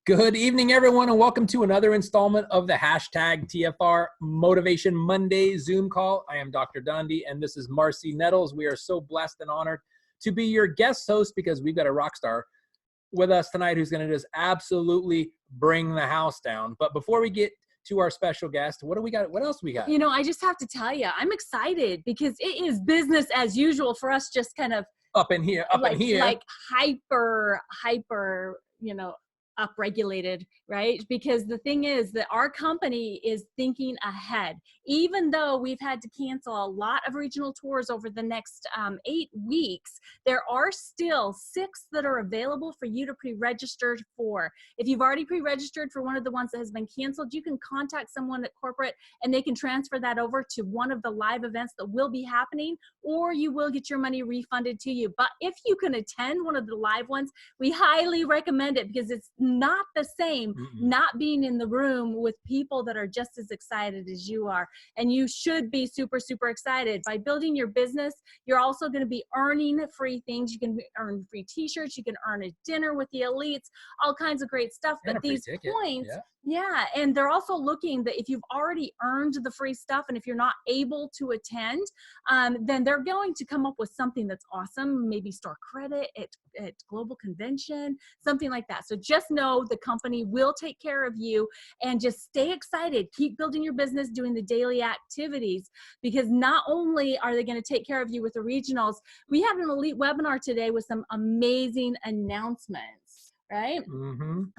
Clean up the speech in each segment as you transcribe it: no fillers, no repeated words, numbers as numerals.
Good evening, everyone, and welcome to another installment of the hashtag TFR Motivation Monday Zoom call. I am Dr. Dundee, and this is Marcy Nettles. We are so blessed and honored to be your guest host because we've got a rock star with us tonight who's going to just absolutely bring the house down. But before we get to our special guest, what do we got? What else we got? You know, I just have to tell you, I'm excited because it is business as usual for us, just kind of up in here, like hyper, upregulated, right? Because the thing is that our company is thinking ahead. Even though we've had to cancel a lot of regional tours over the next 8 weeks, there are still 6 that are available for you to pre-register for. If you've already pre-registered for one of the ones that has been canceled, you can contact someone at corporate and they can transfer that over to one of the live events that will be happening, or you will get your money refunded to you. But if you can attend one of the live ones, we highly recommend it because it's not the same not being in the room with people that are just as excited as you are. And you should be super, super excited. By building your business, you're also going to be earning free things. You can earn free t-shirts. You can earn a dinner with the elites, all kinds of great stuff. And but these points, and they're also looking that if you've already earned the free stuff and if you're not able to attend, then they're going to come up with something that's awesome, maybe store credit at global convention, something like that. So just know the company will take care of you and just stay excited. Keep building your business, doing the daily activities, because not only are they going to take care of you with the regionals, we had an elite webinar today with some amazing announcements. Right?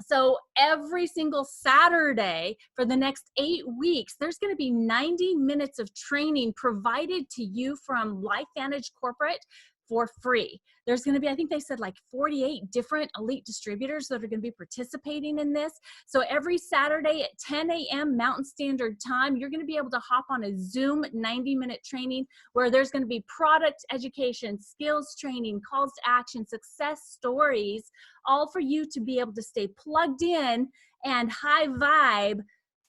So every single Saturday for the next 8 weeks, there's going to be 90 minutes of training provided to you from LifeVantage Corporate for free. There's going to be, I think they said like 48 different elite distributors that are going to be participating in this. So every Saturday at 10 a.m. Mountain Standard Time, you're going to be able to hop on a Zoom 90-minute training where there's going to be product education, skills training, calls to action, success stories, all for you to be able to stay plugged in and high vibe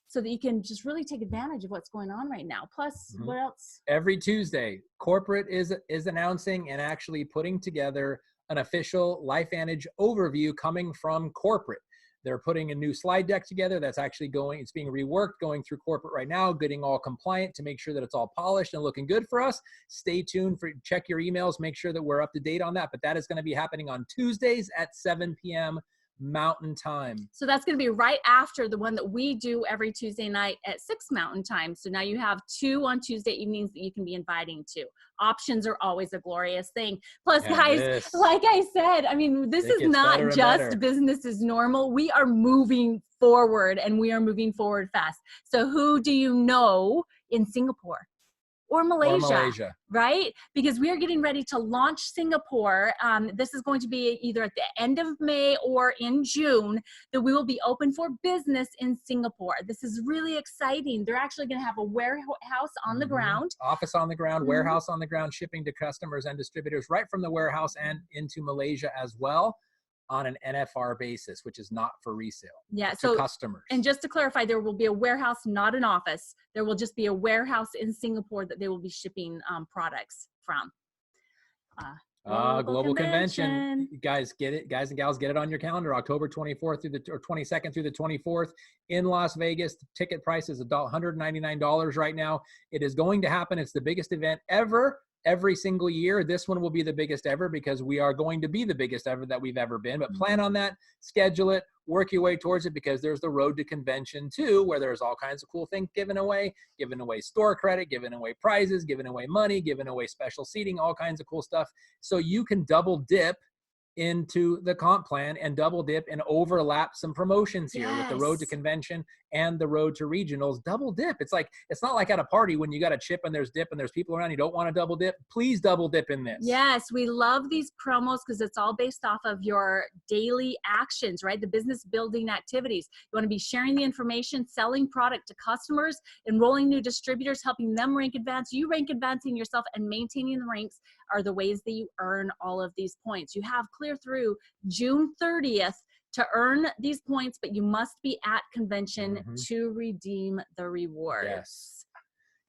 so that you can just really take advantage of what's going on right now. Plus, what else? Every Tuesday, corporate is announcing and actually putting together an official LifeVantage overview coming from corporate. They're putting a new slide deck together that's actually it's being reworked, going through corporate right now, getting all compliant to make sure that it's all polished and looking good for us. Stay tuned check your emails, make sure that we're up to date on that. But that is going to be happening on Tuesdays at 7 p.m. Mountain Time. So that's going to be right after the one that we do every Tuesday night at 6 Mountain Time. So now you have 2 on Tuesday evenings that you can be inviting to. Options are always a glorious thing. Plus, guys, like I said, I mean, this is not just business as normal. We are moving forward and we are moving forward fast. So who do you know in Singapore? Or Malaysia, right? Because we are getting ready to launch Singapore. This is going to be either at the end of May or in June that we will be open for business in Singapore. This is really exciting. They're actually going to have a warehouse on the ground. Office on the ground, warehouse on the ground, shipping to customers and distributors right from the warehouse and into Malaysia as well, on an NFR basis, which is not for resale. Yeah, so customers. And just to clarify, there will be a warehouse, not an office. There will just be a warehouse in Singapore that they will be shipping products from. Global convention. Guys, get it. Guys and gals, get it on your calendar. October 24th or 22nd through the 24th in Las Vegas. The ticket price is $199 right now. It is going to happen. It's the biggest event ever. Every single year. This one will be the biggest ever because we are going to be the biggest ever that we've ever been. But plan on that, schedule it, work your way towards it, because there's the road to convention too, where there's all kinds of cool things giving away store credit, giving away prizes, giving away money, giving away special seating, all kinds of cool stuff. So you can double dip into the comp plan and double dip and overlap some promotions here with the road to convention and the road to regionals. Double dip. It's not like at a party when you got a chip and there's dip and there's people around, you don't want to double dip. Please double dip in this. Yes, we love these promos because it's all based off of your daily actions, right? The business building activities. You want to be sharing the information, selling product to customers, enrolling new distributors, helping them rank advance, you rank advancing yourself, and maintaining the ranks are the ways that you earn all of these points. You have clear through June 30th to earn these points, but you must be at convention to redeem the rewards. Yes.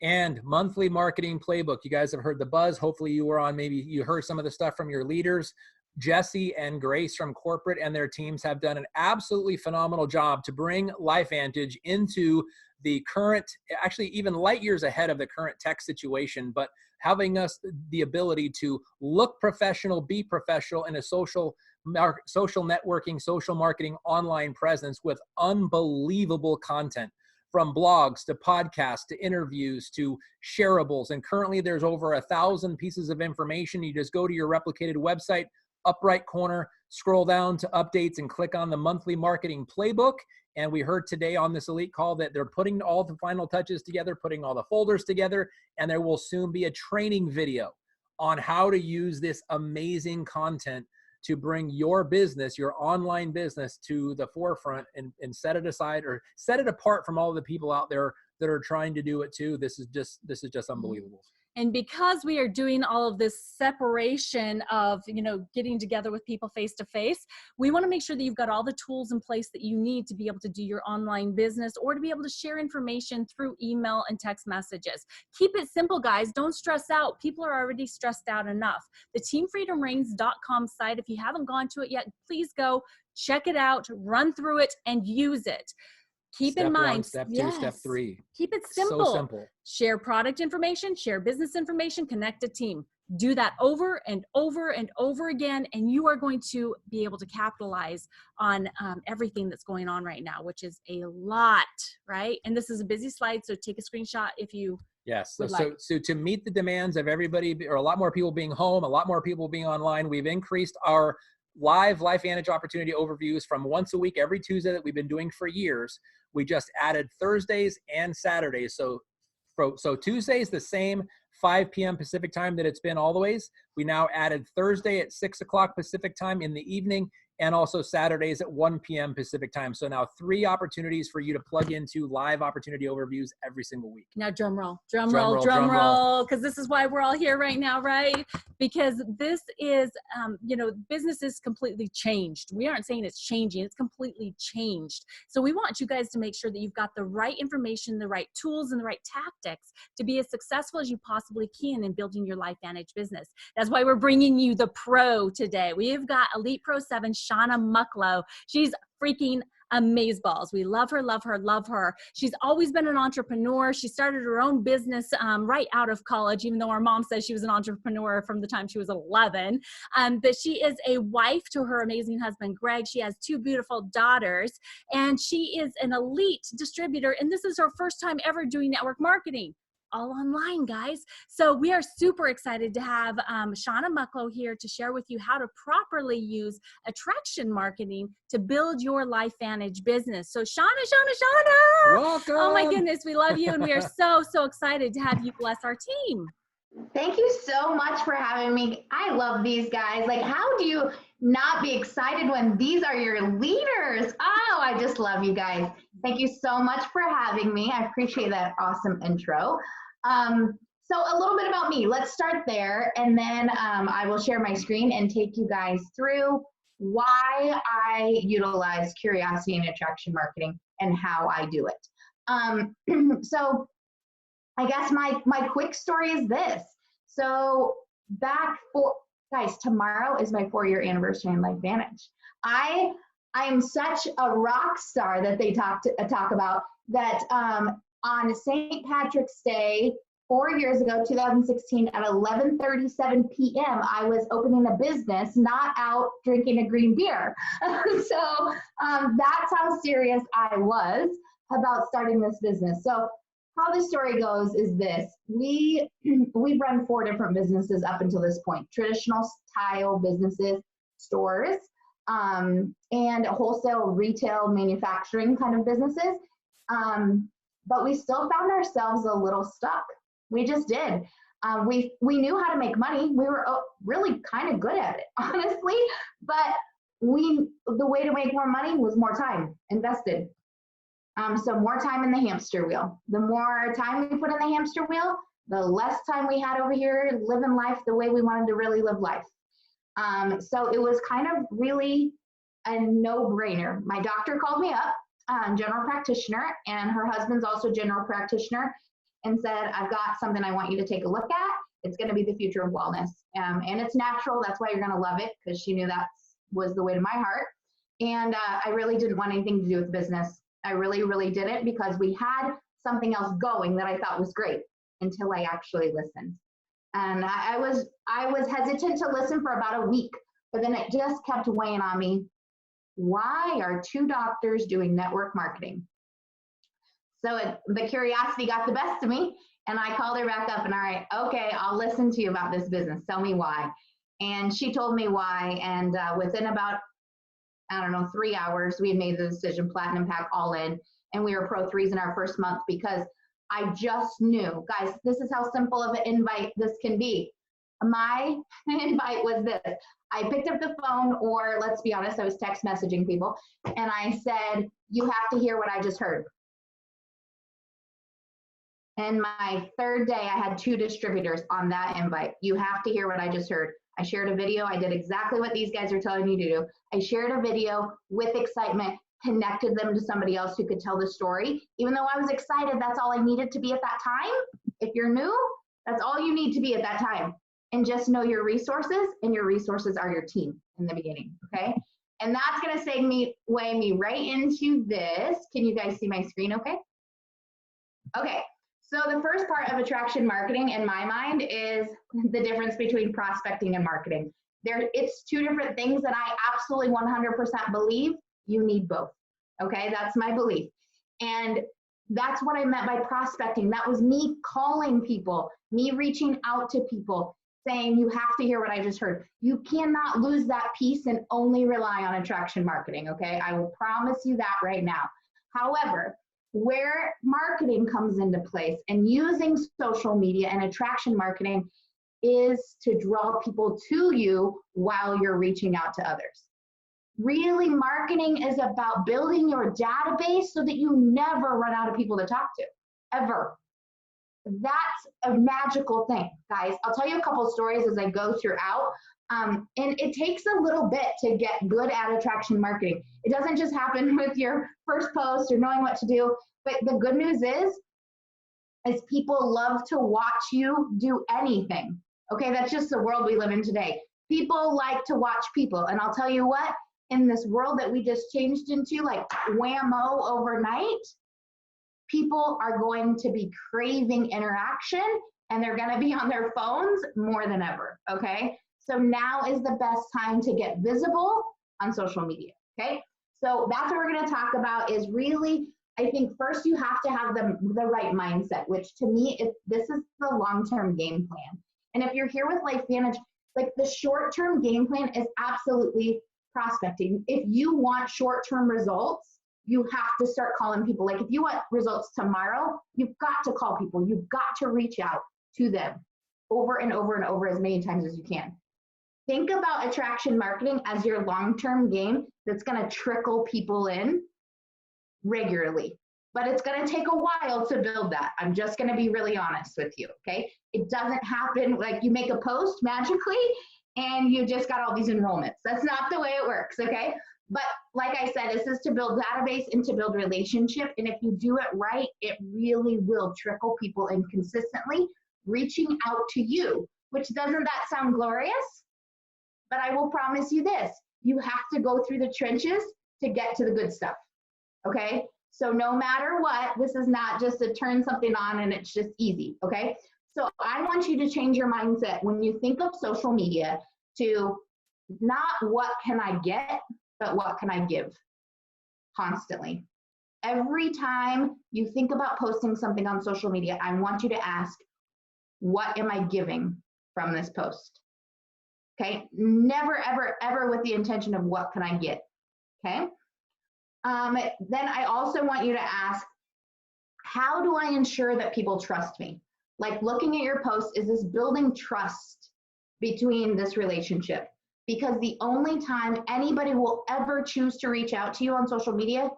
And monthly marketing playbook. You guys have heard the buzz. Hopefully you were on, maybe you heard some of the stuff from your leaders. Jesse and Grace from corporate and their teams have done an absolutely phenomenal job to bring LifeVantage into the current, actually even light years ahead of the current tech situation, but having us the ability to look professional, be professional in a social networking, social marketing, online presence with unbelievable content, from blogs to podcasts to interviews to shareables. And currently there's over 1,000 pieces of information. You just go to your replicated website, up right corner, scroll down to updates and click on the monthly marketing playbook. And we heard today on this elite call that they're putting all the final touches together, putting all the folders together, and there will soon be a training video on how to use this amazing content to bring your business, your online business, to the forefront and set it aside, or set it apart from all the people out there that are trying to do it too. This is just unbelievable. And because we are doing all of this separation of, getting together with people face to face, we want to make sure that you've got all the tools in place that you need to be able to do your online business, or to be able to share information through email and text messages. Keep it simple, guys. Don't stress out. People are already stressed out enough. The teamfreedomreigns.com site, if you haven't gone to it yet, please go check it out, run through it, and use it. Keep in mind, step 2, step 3. Keep it simple. So simple. Share product information, share business information, connect a team. Do that over and over and over again, and you are going to be able to capitalize on everything that's going on right now, which is a lot, right? And this is a busy slide, so take a screenshot if you Yes. would like. So to meet the demands of everybody, or a lot more people being home, a lot more people being online, we've increased our live LifeVantage opportunity overviews from once a week, every Tuesday, that we've been doing for years. We just added Thursdays and Saturdays. So Tuesday's the same 5 p.m. Pacific time that it's been all the ways. We now added Thursday at 6 o'clock Pacific time in the evening, and also Saturdays at 1 p.m. Pacific time. So now 3 opportunities for you to plug into live opportunity overviews every single week. Now drum roll, because this is why we're all here right now, right? Because this is, business is completely changed. We aren't saying it's changing, it's completely changed. So we want you guys to make sure that you've got the right information, the right tools, and the right tactics to be as successful as you possibly can in building your LifeVantage business. That's why we're bringing you the pro today. We've got Elite Pro 7, Shauna Mucklow. She's freaking amazeballs. We love her, love her, love her. She's always been an entrepreneur. She started her own business right out of college, even though our mom says she was an entrepreneur from the time she was 11. But she is a wife to her amazing husband, Greg. She has 2 beautiful daughters, and she is an elite distributor. And this is her first time ever doing network marketing. All online, guys. So we are super excited to have Shauna Mucklow here to share with you how to properly use attraction marketing to build your LifeVantage business. So Shauna. Welcome. Oh my goodness, we love you, and we are so excited to have you bless our team. Thank you so much for having me. I love these guys. Like, how do you not be excited when these are your leaders? Oh, I just love you guys. Thank you so much for having me. I appreciate that awesome intro. So a little bit about me. Let's start there, and then I will share my screen and take you guys through why I utilize curiosity and attraction marketing and how I do it. So I guess my quick story is this. So guys, tomorrow is my 4-year anniversary in LifeVantage. I am such a rock star that they talk about that on St. Patrick's Day 4 years ago, 2016, at 11:37 p.m., I was opening a business, not out drinking a green beer. So that's how serious I was about starting this business. So how the story goes is this. We've run 4 different businesses up until this point: traditional style businesses, stores, and wholesale, retail, manufacturing kind of businesses. But we still found ourselves a little stuck. We just did. We knew how to make money. We were really kind of good at it, honestly. But the way to make more money was more time invested. So more time in the hamster wheel. The more time we put in the hamster wheel, the less time we had over here living life the way we wanted to really live life. So it was kind of really a no-brainer. My doctor called me up, general practitioner, and her husband's also general practitioner, and said, I've got something I want you to take a look at. It's going to be the future of wellness. And it's natural. That's why you're going to love it, because she knew that was the way to my heart. And I really didn't want anything to do with business. I really, really didn't, because we had something else going that I thought was great until I actually listened. And I was hesitant to listen for about a week, but then it just kept weighing on me. Why are two doctors doing network marketing? So the curiosity got the best of me, and I called her back up and, all right, okay, I'll listen to you about this business. Tell me why. And she told me why. And within about, I don't know, 3 hours, we had made the decision, Platinum Pack all in, and we were Pro 3s in our first month, because I just knew, guys, this is how simple of an invite this can be. My invite was this. I picked up the phone, or let's be honest, I was text messaging people, and I said, you have to hear what I just heard. And my third day, I had 2 distributors on that invite. You have to hear what I just heard. I shared a video. I did exactly what these guys are telling you to do. I shared a video with excitement, connected them to somebody else who could tell the story. Even though I was excited, that's all I needed to be at that time. If you're new, that's all you need to be at that time. And just know your resources, and your resources are your team in the beginning, okay? And that's gonna weigh me right into this. Can you guys see my screen okay? Okay, so the first part of attraction marketing in my mind is the difference between prospecting and marketing. It's 2 different things that I absolutely 100% believe you need both, okay? That's my belief. And that's what I meant by prospecting. That was me calling people, me reaching out to people, saying, you have to hear what I just heard. You cannot lose that piece and only rely on attraction marketing, okay? I will promise you that right now. However, where marketing comes into place and using social media and attraction marketing is to draw people to you while you're reaching out to others. Really, marketing is about building your database so that you never run out of people to talk to, ever. That's a magical thing, guys. I'll tell you a couple of stories as I go throughout. And it takes a little bit to get good at attraction marketing. It doesn't just happen with your first post or knowing what to do. But the good news is people love to watch you do anything. Okay, that's just the world we live in today. People like to watch people. And I'll tell you what, in this world that we just changed into, like whammo overnight, people are going to be craving interaction, and they're going to be on their phones more than ever, okay? So now is the best time to get visible on social media, okay? So that's what we're going to talk about, is really, I think first you have to have the right mindset, which to me, this is the long-term game plan. And if you're here with LifeVantage, like the short-term game plan is absolutely prospecting. If you want short-term results, you have to start calling people. Like if you want results tomorrow, you've got to call people. You've got to reach out to them over and over and over as many times as you can. Think about attraction marketing as your long-term game that's going to trickle people in regularly. But it's going to take a while to build that. I'm just going to be really honest with you, okay? It doesn't happen like you make a post magically and you just got all these enrollments. That's not the way it works, okay? But like I said, this is to build database and to build relationship. And if you do it right, it really will trickle people in consistently, reaching out to you, which doesn't that sound glorious? But I will promise you this, you have to go through the trenches to get to the good stuff, okay? So no matter what, this is not just to turn something on and it's just easy, okay? So I want you to change your mindset when you think of social media to not what can I get, but what can I give constantly. Every time you think about posting something on social media, I want you to ask, what am I giving from this post? Okay, never, ever, ever with the intention of what can I get, okay? Then I also want you to ask, how do I ensure that people trust me? Like looking at your post, is this building trust between this relationship? Because the only time anybody will ever choose to reach out to you on social media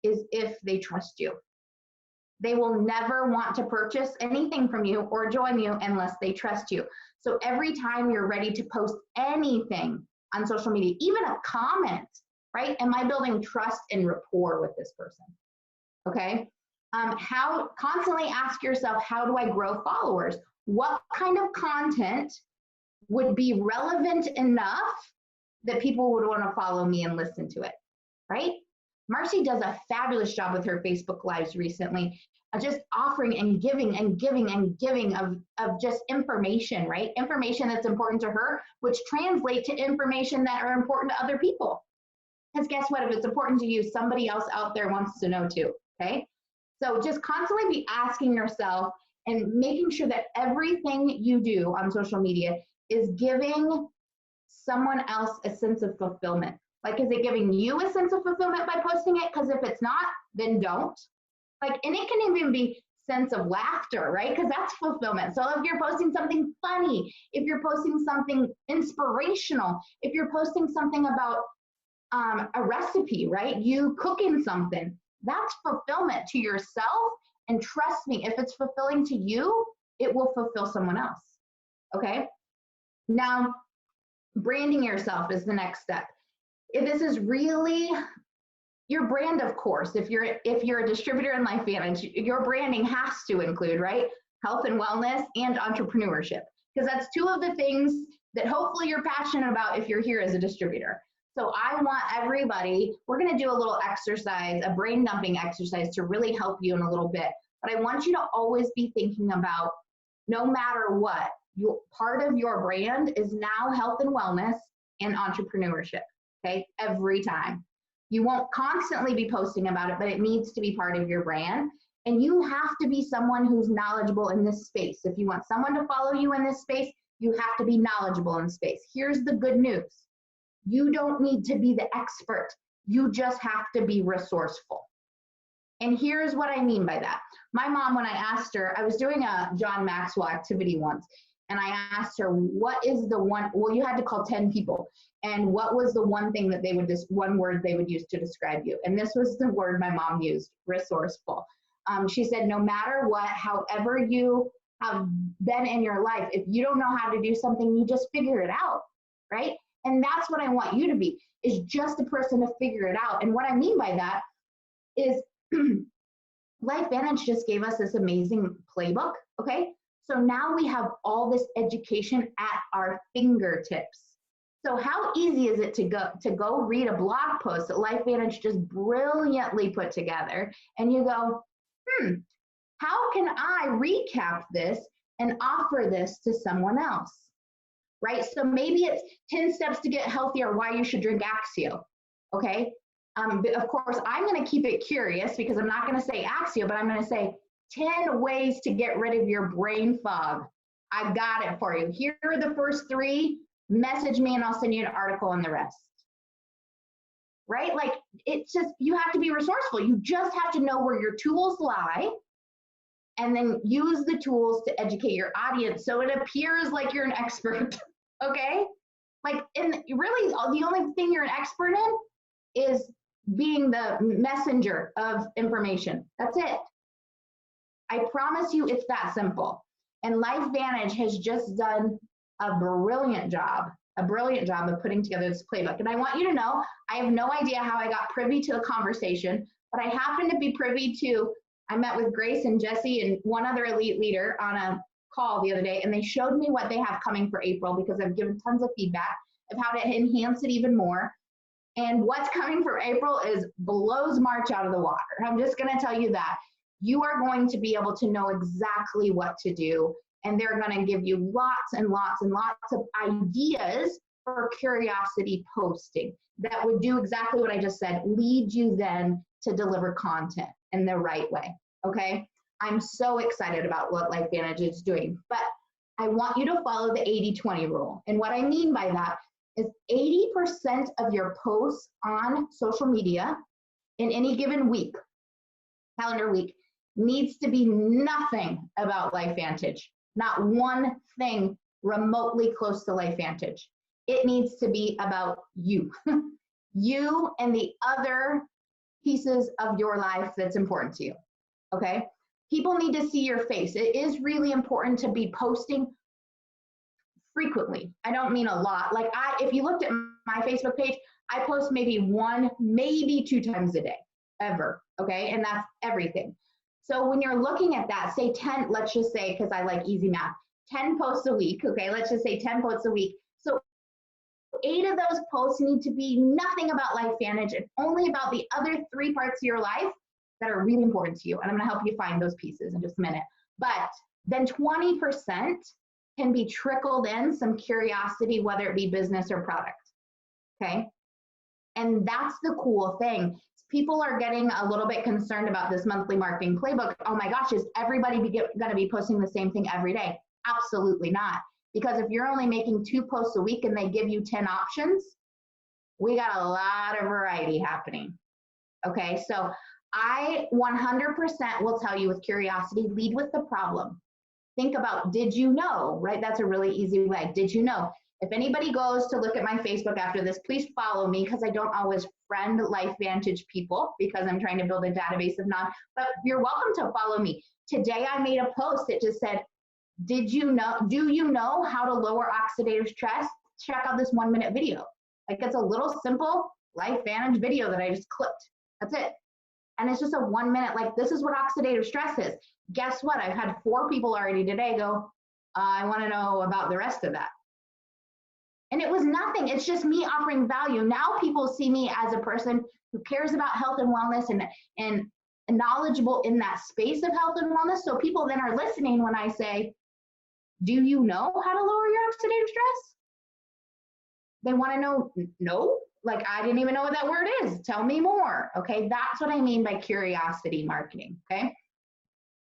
is if they trust you. They will never want to purchase anything from you or join you unless they trust you. So every time you're ready to post anything on social media, even a comment, right? Am I building trust and rapport with this person? Okay. Constantly ask yourself, how do I grow followers? what kind of content would be relevant enough that people would want to follow me and listen to it, right? Marcy does a fabulous job with her Facebook Lives recently, just offering and giving and giving and giving of just information, right? Information that's important to her, which translate to information that are important to other people. Because guess what? If it's important to you, somebody else out there wants to know too, okay? So just constantly be asking yourself and making sure that everything you do on social media is giving someone else a sense of fulfillment. Like, is it giving you a sense of fulfillment by posting it? Because if it's not, then don't. Like, and it can even be sense of laughter, right? Because that's fulfillment. So if you're posting something funny, if you're posting something inspirational, if you're posting something about a recipe, right? You cooking something, that's fulfillment to yourself. And trust me, if it's fulfilling to you, it will fulfill someone else, okay? Now, branding yourself is the next step. If this is really your brand, of course, if you're a distributor in LifeVantage, your branding has to include, right, health and wellness and entrepreneurship, because that's two of the things that hopefully you're passionate about if you're here as a distributor. So I want everybody, we're going to do a little exercise, a brain dumping exercise to really help you in a little bit. But I want you to always be thinking about, no matter what, part of your brand is now health and wellness and entrepreneurship, okay? Every time. You won't constantly be posting about it, but it needs to be part of your brand. And you have to be someone who's knowledgeable in this space. If you want someone to follow you in this space, you have to be knowledgeable in the space. Here's the good news. You don't need to be the expert. You just have to be resourceful. And here's what I mean by that. My mom, when I asked her, I was doing a John Maxwell activity once, and I asked her, what is the one, well, you had to call 10 people, and what was the one thing that they would just, one word they would use to describe you? And this was the word my mom used, resourceful. She said, no matter what, however you have been in your life, if you don't know how to do something, you just figure it out, right? And that's what I want you to be, is just a person to figure it out. And what I mean by that is LifeVantage just gave us this amazing playbook, okay? So now we have all this education at our fingertips. So how easy is it to go read a blog post that LifeVantage just brilliantly put together, and you go, how can I recap this and offer this to someone else? Right? So maybe it's 10 steps to get healthier, why you should drink Axio, okay? But of course, I'm going to keep it curious, because I'm not going to say Axio, but I'm going to say 10 ways to get rid of your brain fog. I've got it for you. Here are the first 3. Message me and I'll send you an article on the rest. Right? Like, it's just, you have to be resourceful. You just have to know where your tools lie, and then use the tools to educate your audience so it appears like you're an expert, okay? Like, and really, the only thing you're an expert in is being the messenger of information. That's it. I promise you it's that simple. And LifeVantage has just done a brilliant job of putting together this playbook. And I want you to know, I have no idea how I got privy to the conversation, but I happened to be privy to, I met with Grace and Jesse and one other elite leader on a call the other day, and they showed me what they have coming for April, because I've given tons of feedback of how to enhance it even more. And what's coming for April blows March out of the water. I'm just going to tell you that. You are going to be able to know exactly what to do, and they're going to give you lots and lots and lots of ideas for curiosity posting that would do exactly what I just said, lead you then to deliver content in the right way, okay? I'm so excited about what LifeVantage is doing, but I want you to follow the 80-20 rule. And what I mean by that is 80% of your posts on social media in any given week, calendar week, needs to be nothing about LifeVantage, not one thing remotely close to LifeVantage. It needs to be about you, you and the other pieces of your life that's important to you, okay? People need to see your face. It is really important to be posting frequently. I don't mean a lot. Like, if you looked at my Facebook page, I post maybe 1, maybe 2 times a day, ever, okay? And that's everything. So when you're looking at that, say 10, let's just say, because I like easy math, 10 posts a week, okay, let's just say 10 posts a week. So 8 of those posts need to be nothing about LifeVantage and only about the other 3 parts of your life that are really important to you. And I'm gonna help you find those pieces in just a minute. But then 20% can be trickled in some curiosity, whether it be business or product, okay? And that's the cool thing. People are getting a little bit concerned about this monthly marketing playbook. Oh my gosh, is everybody gonna be posting the same thing every day? Absolutely not. Because if you're only making 2 posts a week and they give you 10 options, we got a lot of variety happening. Okay, so I 100% will tell you with curiosity, lead with the problem. Think about, did you know, right? That's a really easy way. Did you know? If anybody goes to look at my Facebook after this, please follow me because I don't always friend LifeVantage people because I'm trying to build a database of but you're welcome to follow me. Today I made a post that just said, do you know how to lower oxidative stress? Check out this 1-minute video. Like it's a little simple LifeVantage video that I just clipped. That's it. And it's just a 1 minute, like this is what oxidative stress is. Guess what? I've had 4 people already today go, I want to know about the rest of that. And it was nothing. It's just me offering value. Now people see me as a person who cares about health and wellness and knowledgeable in that space of health and wellness. So people then are listening when I say, do you know how to lower your oxidative stress? They want to know, no, like I didn't even know what that word is. Tell me more. Okay, that's what I mean by curiosity marketing. Okay.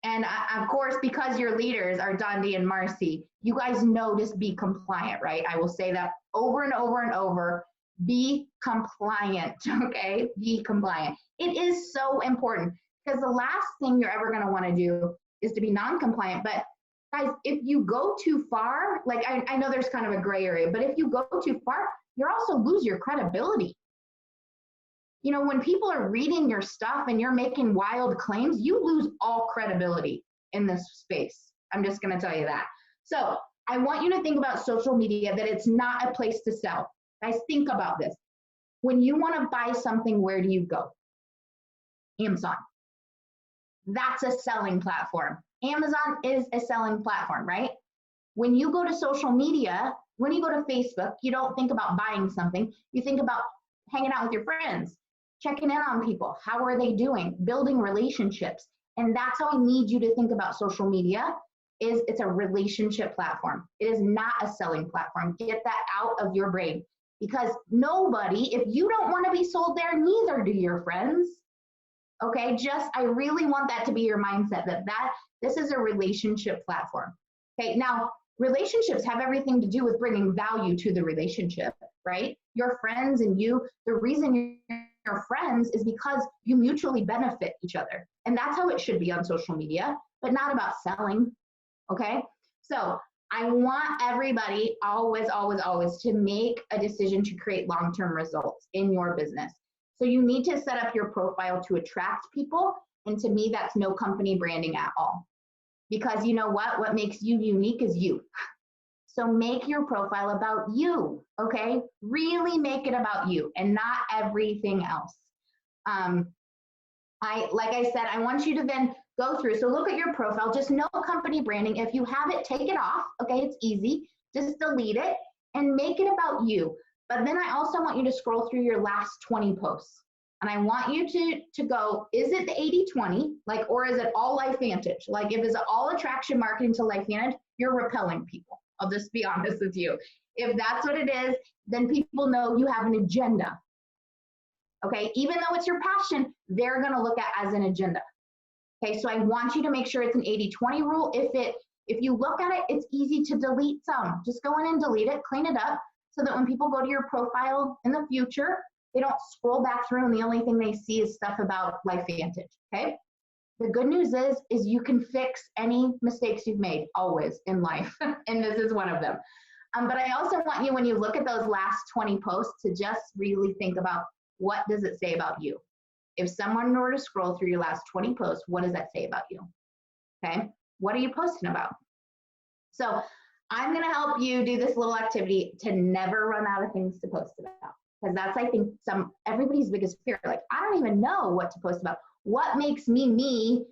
And of course, because your leaders are Dondi and Marcy, you guys know just be compliant, right? I will say that over and over and over, be compliant, okay? Be compliant. It is so important because the last thing you're ever gonna wanna do is to be non-compliant. But guys, if you go too far, like I know there's kind of a gray area, but if you go too far, you're also lose your credibility. You know, when people are reading your stuff and you're making wild claims, you lose all credibility in this space. I'm just going to tell you that. So I want you to think about social media, that it's not a place to sell. Guys, think about this. When you want to buy something, where do you go? Amazon. That's a selling platform. Amazon is a selling platform, right? When you go to social media, when you go to Facebook, you don't think about buying something. You think about hanging out with your friends, checking in on people. How are they doing? Building relationships. And that's how I need you to think about social media. It's a relationship platform. It is not a selling platform. Get that out of your brain, because nobody, if you don't want to be sold there, neither do your friends. Okay, I really want that to be your mindset, that this is a relationship platform. Okay, now relationships have everything to do with bringing value to the relationship, right? Your friends and you, the reason you're friends is because you mutually benefit each other. And that's how it should be on social media, but not about selling, okay? So I want everybody always, always, always to make a decision to create long-term results in your business. So you need to set up your profile to attract people. And to me, that's no company branding at all. Because you know what makes you unique is you. So make your profile about you, okay? Really make it about you and not everything else. Like I said, I want you to then go through. So look at your profile, just no company branding. If you have it, take it off, okay? It's easy. Just delete it and make it about you. But then I also want you to scroll through your last 20 posts. And I want you to go, is it the 80-20? Like, or is it all LifeVantage? Like, if it's all attraction marketing to LifeVantage, you're repelling people. I'll just be honest with you. If that's what it is, then people know you have an agenda. Okay, even though it's your passion, they're gonna look at it as an agenda. Okay, so I want you to make sure it's an 80-20 rule. If you look at it, it's easy to delete some. Just go in and delete it, clean it up, so that when people go to your profile in the future, they don't scroll back through and the only thing they see is stuff about LifeVantage, okay? The good news is you can fix any mistakes you've made always in life, and this is one of them. But I also want you, when you look at those last 20 posts, to just really think about, what does it say about you? If someone were to scroll through your last 20 posts, what does that say about you? Okay, what are you posting about? So I'm gonna help you do this little activity to never run out of things to post about. Because that's, I think, everybody's biggest fear. Like, I don't even know what to post about. What makes me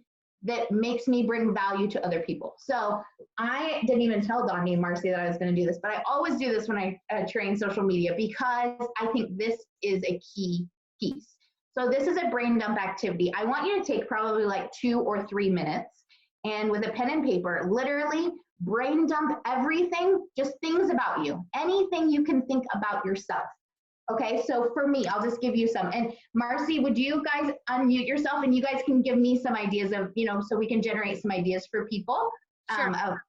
that makes me bring value to other people. So I didn't even tell Donnie and Marcy that I was going to do this, but I always do this when I train social media because I think this is a key piece. So this is a brain dump activity. I want you to take probably like 2 or 3 minutes and with a pen and paper, literally brain dump everything, just things about you, anything you can think about yourself. Okay, so for me, I'll just give you some. And Marcy, would you guys unmute yourself and you guys can give me some ideas of, so we can generate some ideas for people. Sure.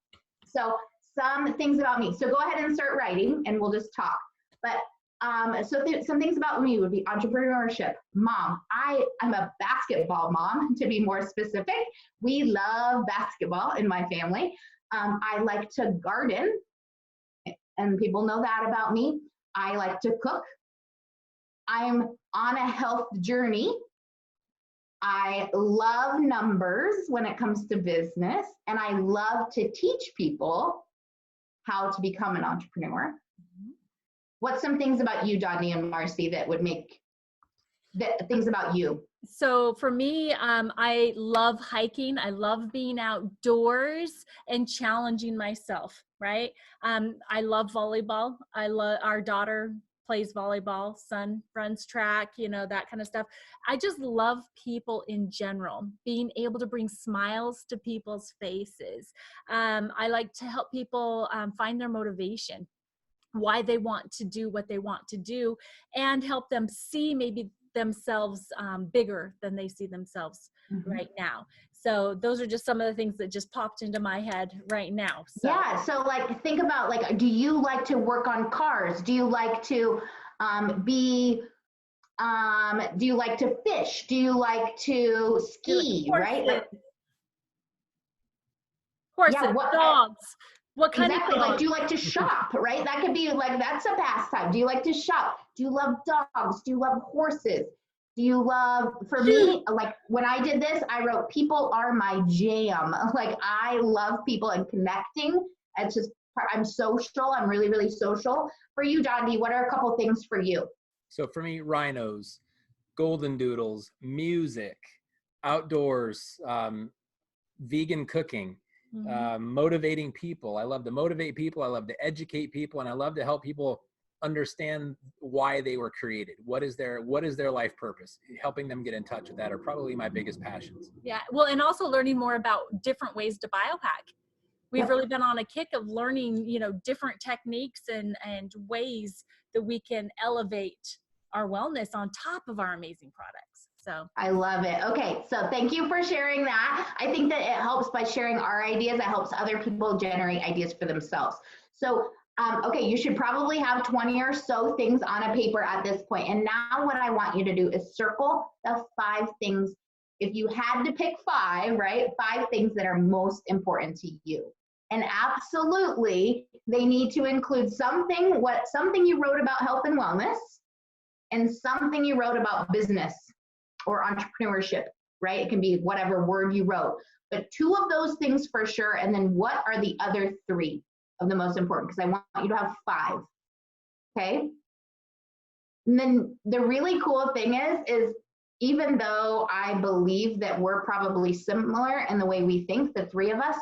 So some things about me. So go ahead and start writing and we'll just talk. But some things about me would be entrepreneurship, mom. I'm a basketball mom, to be more specific. We love basketball in my family. I like to garden, and people know that about me. I like to cook. I'm on a health journey. I love numbers when it comes to business, and I love to teach people how to become an entrepreneur. What's some things about you, Donnie and Marcy, that would make things about you? So for me, I love hiking. I love being outdoors and challenging myself, right? I love volleyball. Our daughter plays volleyball, son runs track, that kind of stuff. I just love people in general, being able to bring smiles to people's faces. I like to help people find their motivation, why they want to do what they want to do, and help them see maybe themselves bigger than they see themselves right now. So those are just some of the things that just popped into my head right now. So. Yeah, so like think about do you like to work on cars? Do you like to do you like to fish? Do you like to ski, right? Horses, dogs. What kind of exactly, like do you like to shop, right? That could be like, that's a pastime. Do you like to shop? Do you love dogs? Do you love horses? Do you love, for me, like when I did this, I wrote, people are my jam. Like I love people and connecting. It's just, I'm social. I'm really, really social. For you, Donnie, what are a couple things for you? So for me, rhinos, golden doodles, music, outdoors, vegan cooking, motivating people. I love to motivate people. I love to educate people, and I love to help people understand why they were created. What is their life purpose? Helping them get in touch with that are probably my biggest passions. Yeah. Well, and also learning more about different ways to biohack. We've really been on a kick of learning, different techniques and ways that we can elevate our wellness on top of our amazing products. So I love it. Okay, so thank you for sharing that. I think that it helps by sharing our ideas. It helps other people generate ideas for themselves. So, okay, you should probably have 20 or so things on a paper at this point. And now what I want you to do is circle the 5 things. If you had to pick 5, right? 5 things that are most important to you. And absolutely, they need to include something you wrote about health and wellness and something you wrote about business or entrepreneurship, right? It can be whatever word you wrote, but 2 of those things for sure. And then what are the other 3 of the most important? Because I want you to have 5, okay? And then the really cool thing is even though I believe that we're probably similar in the way we think, the 3 of us,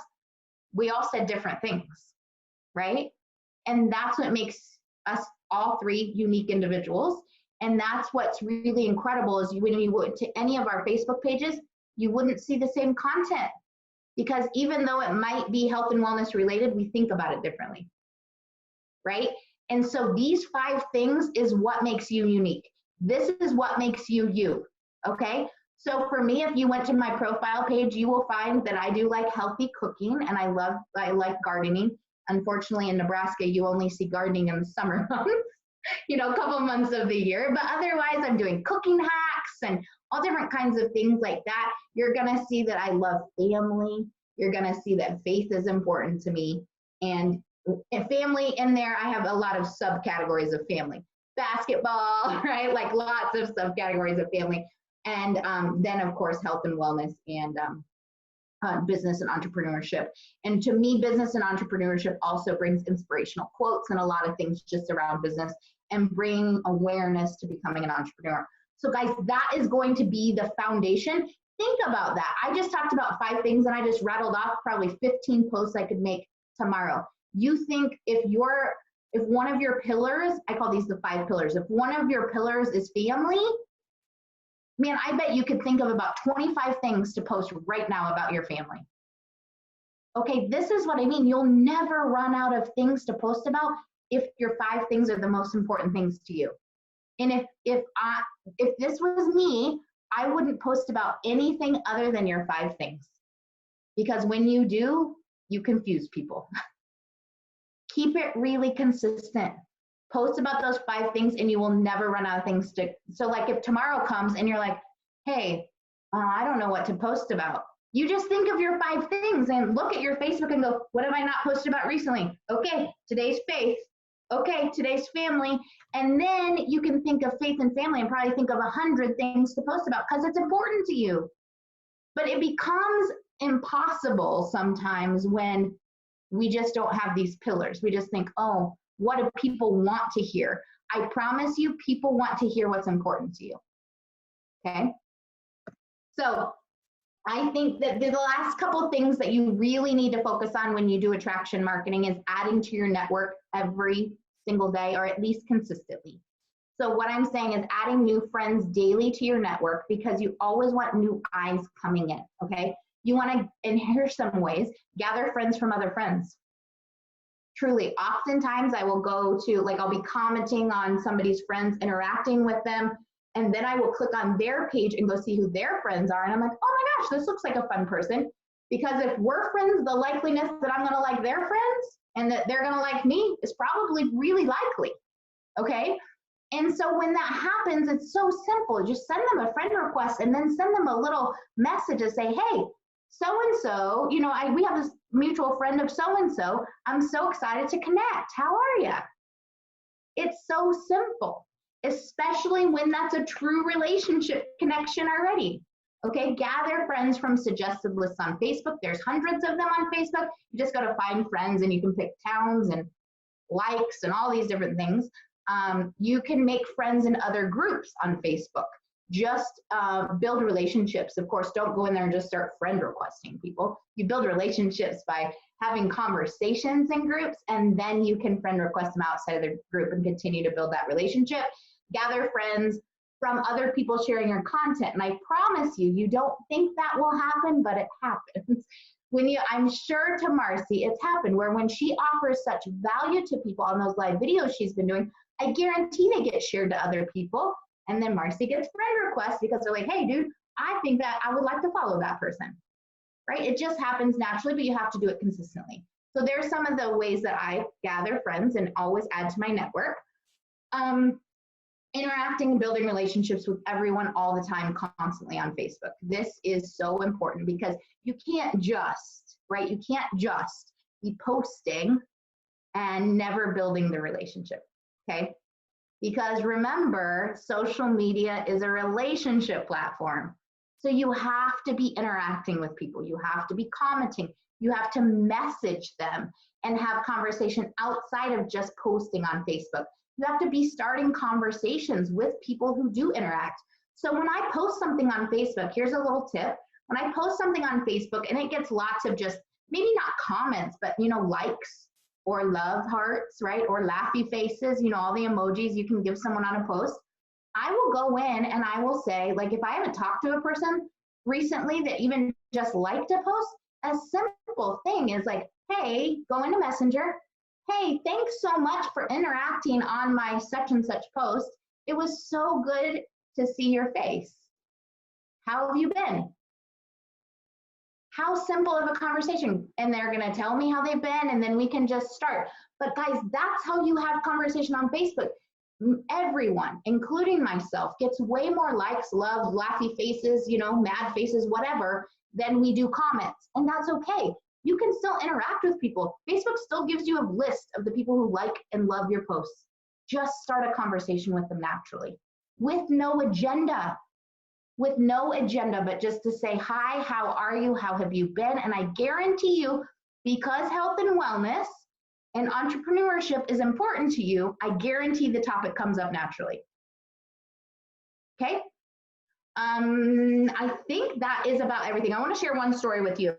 we all said different things, right? And that's what makes us all 3 unique individuals. And that's what's really incredible is when you went to any of our Facebook pages, you wouldn't see the same content because even though it might be health and wellness related, we think about it differently, right? And so these 5 things is what makes you unique. This is what makes you you, okay? So for me, if you went to my profile page, you will find that I do like healthy cooking and I like gardening. Unfortunately, in Nebraska, you only see gardening in the summer months. A couple months of the year, but otherwise I'm doing cooking hacks and all different kinds of things like that. You're going to see that I love family. You're going to see that faith is important to me. And family in there, I have a lot of subcategories of family. Basketball, right? Like lots of subcategories of family. And then of course, health and wellness and business and entrepreneurship. And to me, business and entrepreneurship also brings inspirational quotes and a lot of things just around business and bring awareness to becoming an entrepreneur. So guys, that is going to be the foundation. Think about that. I just talked about 5 things and I just rattled off probably 15 posts I could make tomorrow. You think if one of your pillars, I call these the 5 pillars, if one of your pillars is family, man, I bet you could think of about 25 things to post right now about your family. Okay, this is what I mean. You'll never run out of things to post about if your 5 things are the most important things to you. And if this was me, I wouldn't post about anything other than your 5 things. Because when you do, you confuse people. Keep it really consistent. Post about those 5 things and you will never run out of things to, so like if tomorrow comes and you're like, hey, I don't know what to post about. You just think of your 5 things and look at your Facebook and go, what have I not posted about recently? Okay, today's faith. Okay, today's family. And then you can think of faith and family and probably think of 100 things to post about because it's important to you. But it becomes impossible sometimes when we just don't have these pillars. We just think, oh, what do people want to hear? I promise you, people want to hear what's important to you. Okay? So I think that the last couple of things that you really need to focus on when you do attraction marketing is adding to your network every single day or at least consistently. So what I'm saying is adding new friends daily to your network because you always want new eyes coming in, okay? You want to, and here's some ways, gather friends from other friends. Truly, oftentimes I will go to, like I'll be commenting on somebody's friends, interacting with them, and then I will click on their page and go see who their friends are. And I'm like, oh my gosh, this looks like a fun person. Because if we're friends, the likeliness that I'm gonna like their friends and that they're gonna like me is probably really likely, okay? And so when that happens, it's so simple. Just send them a friend request and then send them a little message and say, hey, so-and-so, you know, we have this mutual friend of so-and-so. I'm so excited to connect. How are you? It's so simple, especially when that's a true relationship connection already. Okay, gather friends from suggested lists on Facebook. There's hundreds of them on Facebook. You just got to find friends and you can pick towns and likes and all these different things. You can make friends in other groups on Facebook. Just build relationships. Of course, don't go in there and just start friend requesting people. You build relationships by having conversations in groups, and then you can friend request them outside of the group and continue to build that relationship. Gather friends from other people sharing your content. And I promise you, you don't think that will happen, but it happens. I'm sure to Marcy, it's happened where when she offers such value to people on those live videos she's been doing, I guarantee they get shared to other people. And then Marcy gets friend requests because they're like, hey, dude, I think that I would like to follow that person, right? It just happens naturally, but you have to do it consistently. So there's some of the ways that I gather friends and always add to my network. Interacting and building relationships with everyone all the time, constantly on Facebook. This is so important because you can't just, right? You can't just be posting and never building the relationship, okay? Because remember, social media is a relationship platform. So you have to be interacting with people. You have to be commenting. You have to message them and have conversation outside of just posting on Facebook. You have to be starting conversations with people who do interact. So when I post something on Facebook, here's a little tip. When I post something on Facebook and it gets lots of just, maybe not comments, but you know, likes or love hearts, right? Or laughy faces, you know, all the emojis you can give someone on a post. I will go in and I will say, like, if I haven't talked to a person recently that even just liked a post, a simple thing is like, hey, go into Messenger. Hey, thanks so much for interacting on my such and such post. It was so good to see your face. How have you been? How simple of a conversation. And they're gonna tell me how they've been and then we can just start. But guys, that's how you have conversation on Facebook. Everyone, including myself, gets way more likes, love, laughy faces, you know, mad faces, whatever, than we do comments. And that's okay. You can still interact with people. Facebook still gives you a list of the people who like and love your posts. Just start a conversation with them naturally, with no agenda, but just to say, hi, how are you? How have you been? And I guarantee you, because health and wellness and entrepreneurship is important to you, I guarantee the topic comes up naturally. Okay? I think that is about everything. I want to share one story with you.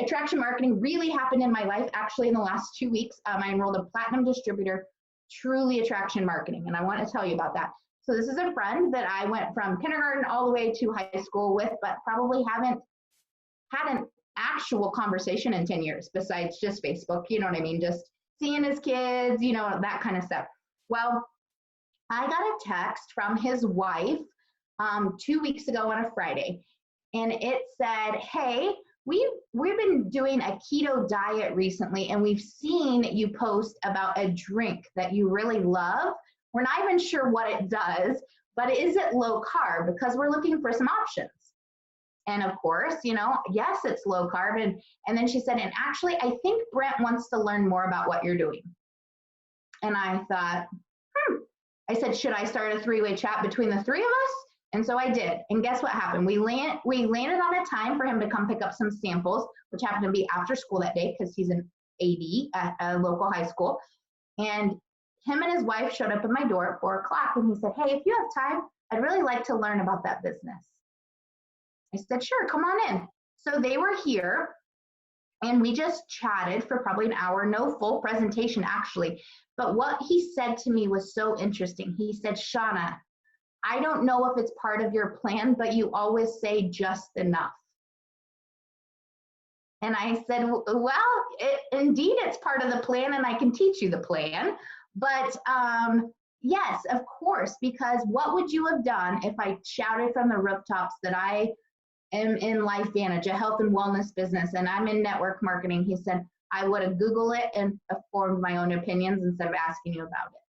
Attraction marketing really happened in my life actually in the last 2 weeks. I enrolled a platinum distributor, truly attraction marketing, and I want to tell you about that. So this is a friend that I went from kindergarten all the way to high school with, but probably haven't had an actual conversation in 10 years besides just Facebook, you know what I mean? Just seeing his kids, you know, that kind of stuff. Well, I got a text from his wife 2 weeks ago on a Friday, and it said, hey, we've been doing a keto diet recently, and we've seen you post about a drink that you really love. We're not even sure what it does, but is it low carb? Because we're looking for some options. And of course, you know, yes, it's low carb. And then she said, and actually, I think Brent wants to learn more about what you're doing. And I thought, I said, should I start a 3-way chat between the three of us? And so I did. And guess what happened? We landed on a time for him to come pick up some samples, which happened to be after school that day because he's an AD at a local high school. And him and his wife showed up at my door at 4 o'clock, and he said, hey, if you have time, I'd really like to learn about that business. I said, sure, come on in. So they were here, and we just chatted for probably an hour, no full presentation actually. But what he said to me was so interesting. He said, Shauna, I don't know if it's part of your plan, but you always say just enough. And I said, well, indeed, it's part of the plan, and I can teach you the plan. But yes, of course, because what would you have done if I shouted from the rooftops that I am in LifeVantage, a health and wellness business, and I'm in network marketing? He said, I would have Googled it and formed my own opinions instead of asking you about it.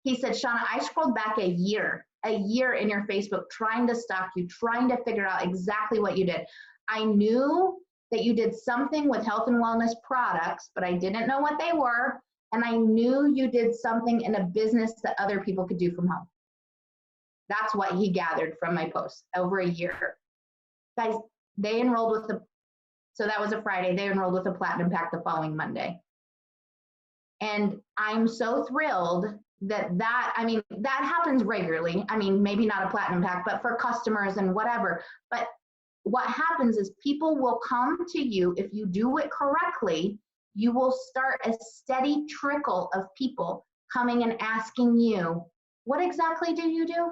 He said, Shauna, I scrolled back a year in your Facebook trying to stalk you, trying to figure out exactly what you did. I knew that you did something with health and wellness products, but I didn't know what they were. And I knew you did something in a business that other people could do from home. That's what he gathered from my post over a year. Guys, they enrolled with so that was a Friday, they enrolled with a platinum pack the following Monday. And I'm so thrilled that happens regularly. I mean, maybe not a platinum pack, but for customers and whatever. But what happens is people will come to you if you do it correctly. You will start a steady trickle of people coming and asking you, what exactly do you do?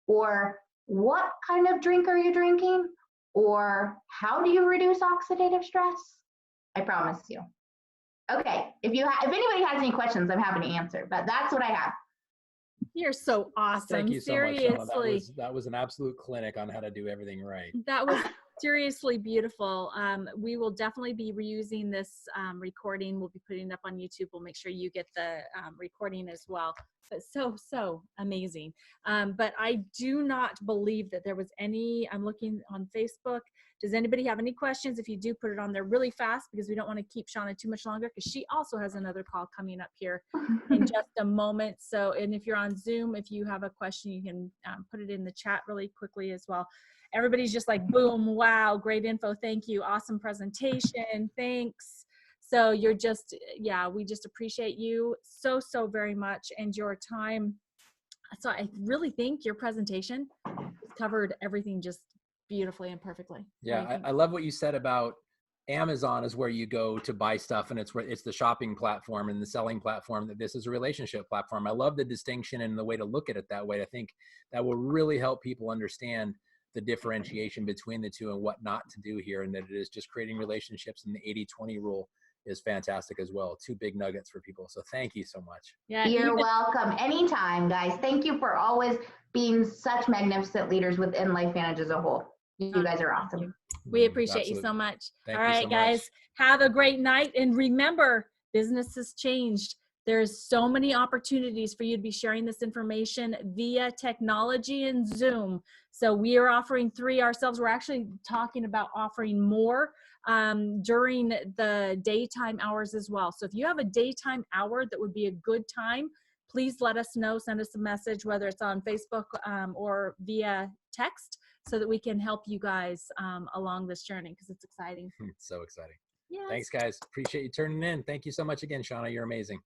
Or what kind of drink are you drinking? Or how do you reduce oxidative stress? I promise you. Okay, if anybody has any questions, I'm happy to answer, but that's what I have. You're so awesome. Thank you so Seriously. much, Shauna. That was an absolute clinic on how to do everything right. That was seriously beautiful. We will definitely be reusing this recording. We'll be putting it up on YouTube. We'll make sure you get the recording as well. But so amazing. But I do not believe that there was any, I'm looking on Facebook. Does anybody have any questions? If you do, put it on there really fast because we don't want to keep Shauna too much longer because she also has another call coming up here in just a moment. So, and if you're on Zoom, if you have a question, you can put it in the chat really quickly as well. Everybody's just like, boom, wow, great info. Thank you. Awesome presentation. Thanks. So you're just, yeah, we just appreciate you so very much and your time. So I really think your presentation covered everything just beautifully and perfectly. Yeah, I love what you said about Amazon is where you go to buy stuff, and it's the shopping platform and the selling platform. That this is a relationship platform. I love the distinction and the way to look at it that way. I think that will really help people understand the differentiation between the two and what not to do here, and that it is just creating relationships, and the 80-20 rule is fantastic as well. 2 big nuggets for people. So thank you so much. Yeah, you're welcome. Anytime, guys. Thank you for always being such magnificent leaders within LifeVantage as a whole. You guys are awesome. We appreciate you so much. Thank All right, so guys, much. have a great night. And remember, business has changed. There's so many opportunities for you to be sharing this information via technology and Zoom. So we are offering 3 ourselves. We're actually talking about offering more during the daytime hours as well. So if you have a daytime hour that would be a good time, please let us know. Send us a message, whether it's on Facebook or via text, so that we can help you guys along this journey, because it's exciting. It's so exciting. Yes. Thanks, guys. Appreciate you turning in. Thank you so much again, Shauna. You're amazing.